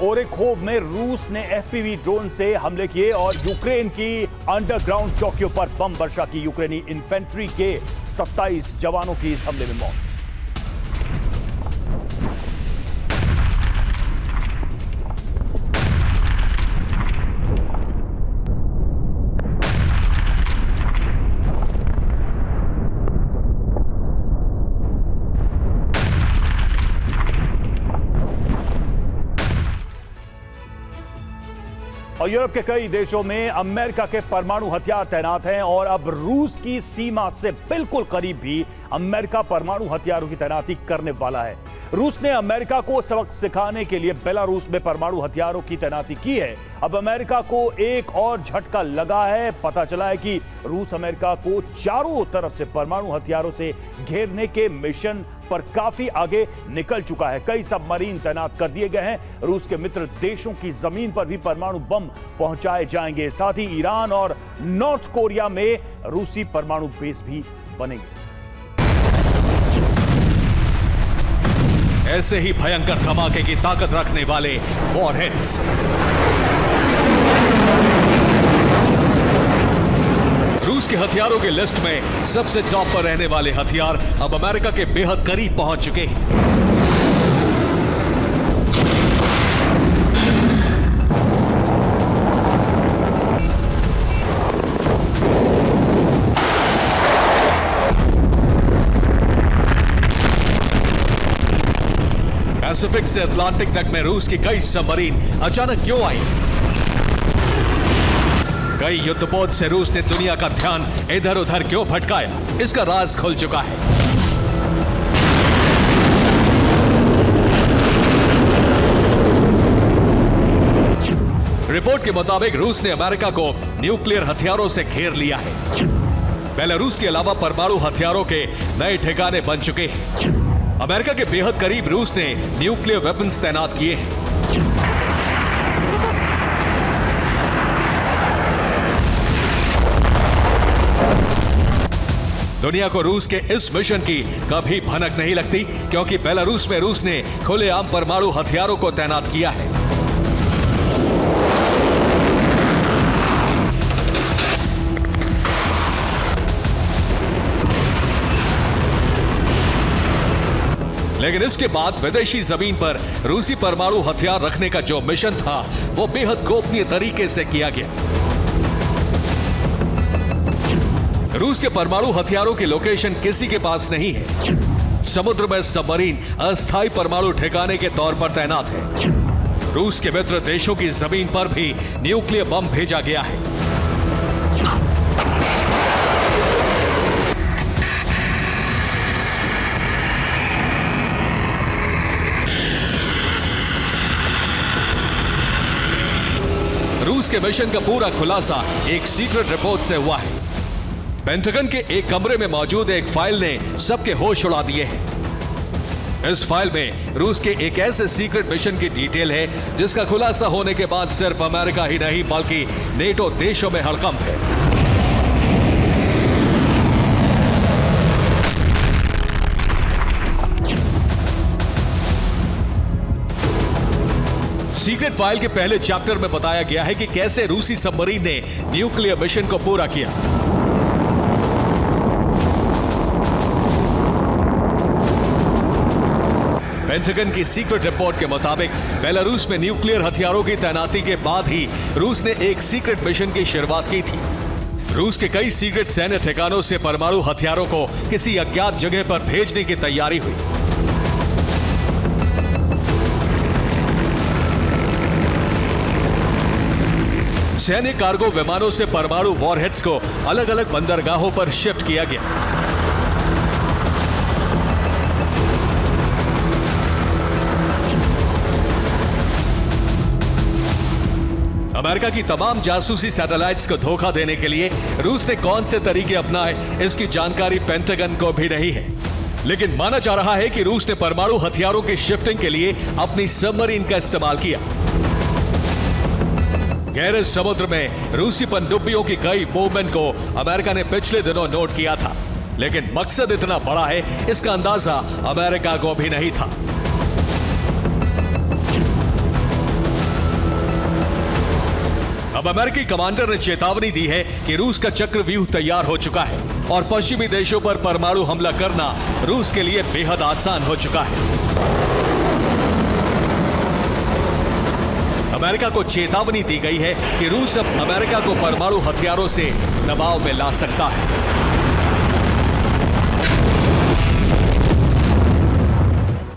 ओरेखोव में रूस ने एफपीवी ड्रोन से हमले किए और यूक्रेन की अंडरग्राउंड चौकियों पर बम वर्षा की। यूक्रेनी इन्फेंट्री के 27 जवानों की इस हमले में मौत। और यूरोप के कई देशों में अमेरिका के परमाणु हथियार तैनात हैं और अब रूस की सीमा से बिल्कुल करीब भी अमेरिका परमाणु हथियारों की तैनाती करने वाला है। रूस ने अमेरिका को सबक सिखाने के लिए बेलारूस में परमाणु हथियारों की तैनाती की है। अब अमेरिका को एक और झटका लगा है। पता चला है कि रूस अमेरिका को चारों तरफ से परमाणु हथियारों से घेरने के मिशन पर काफी आगे निकल चुका है। कई सबमरीन तैनात कर दिए गए हैं। रूस के मित्र देशों की जमीन पर भी परमाणु बम पहुंचाए जाएंगे। साथ ही ईरान और नॉर्थ कोरिया में रूसी परमाणु बेस भी बनेंगे। ऐसे ही भयंकर धमाके की ताकत रखने वाले वॉरहेड्स रूस के हथियारों की लिस्ट में सबसे टॉप पर रहने वाले हथियार अब अमेरिका के बेहद करीब पहुंच चुके हैं। पैसिफिक से अटलांटिक तक में रूस की कई सबमरीन अचानक क्यों आई? कई युद्धपोत से रूस ने दुनिया का ध्यान इधर उधर क्यों भटकाया? इसका राज खुल चुका है। रिपोर्ट के मुताबिक रूस ने अमेरिका को न्यूक्लियर हथियारों से घेर लिया है। बेलारूस के अलावा परमाणु हथियारों के नए ठिकाने बन चुके हैं। अमेरिका के बेहद करीब रूस ने न्यूक्लियर वेपन्स तैनात किए हैं। दुनिया को रूस के इस मिशन की कभी भनक नहीं लगती, क्योंकि बेलारूस में रूस ने खुलेआम परमाणु हथियारों को तैनात किया है। लेकिन इसके बाद विदेशी जमीन पर रूसी परमाणु हथियार रखने का जो मिशन था वो बेहद गोपनीय तरीके से किया गया। रूस के परमाणु हथियारों की लोकेशन किसी के पास नहीं है। समुद्र में सबमरीन अस्थायी परमाणु ठिकाने के तौर पर तैनात है। रूस के मित्र देशों की जमीन पर भी न्यूक्लियर बम भेजा गया है। रूस के मिशन का पूरा खुलासा एक सीक्रेट रिपोर्ट से हुआ है। पेंटागन के एक कमरे में मौजूद एक फाइल ने सबके होश उड़ा दिए हैं। इस फाइल में रूस के एक ऐसे सीक्रेट मिशन की डिटेल है जिसका खुलासा होने के बाद सिर्फ अमेरिका ही नहीं बल्कि नेटो देशों में हड़कंप है। सीक्रेट फाइल के पहले चैप्टर में बताया गया है कि कैसे रूसी सबमरीन ने न्यूक्लियर मिशन को पूरा किया। पेंटागन की सीक्रेट रिपोर्ट के मुताबिक बेलारूस में न्यूक्लियर हथियारों की तैनाती के बाद ही रूस ने एक सीक्रेट मिशन की शुरुआत की थी। रूस के कई सीक्रेट सैन्य ठिकानों से परमाणु हथियारों को किसी अज्ञात जगह पर भेजने की तैयारी हुई। सैन्य कार्गो विमानों से परमाणु वॉरहेड्स को अलग अलग बंदरगाहों पर शिफ्ट किया गया। अमेरिका की तमाम जासूसी सैटेलाइट्स को धोखा देने के लिए रूस ने कौन से तरीके अपनाए, इसकी जानकारी पेंटागन को भी नहीं है। लेकिन माना जा रहा है कि रूस ने परमाणु हथियारों की शिफ्टिंग के लिए अपनी सबमरीन का इस्तेमाल किया। गहरे समुद्र में रूसी पनडुब्बियों की कई मूवमेंट को अमेरिका ने पिछले दिनों नोट किया था, लेकिन मकसद इतना बड़ा है इसका अंदाजा अमेरिका को भी नहीं था। अब अमेरिकी कमांडर ने चेतावनी दी है कि रूस का चक्रव्यूह तैयार हो चुका है और पश्चिमी देशों पर परमाणु हमला करना रूस के लिए बेहद आसान हो चुका है। अमेरिका को चेतावनी दी गई है कि रूस अब अमेरिका को परमाणु हथियारों से दबाव में ला सकता है।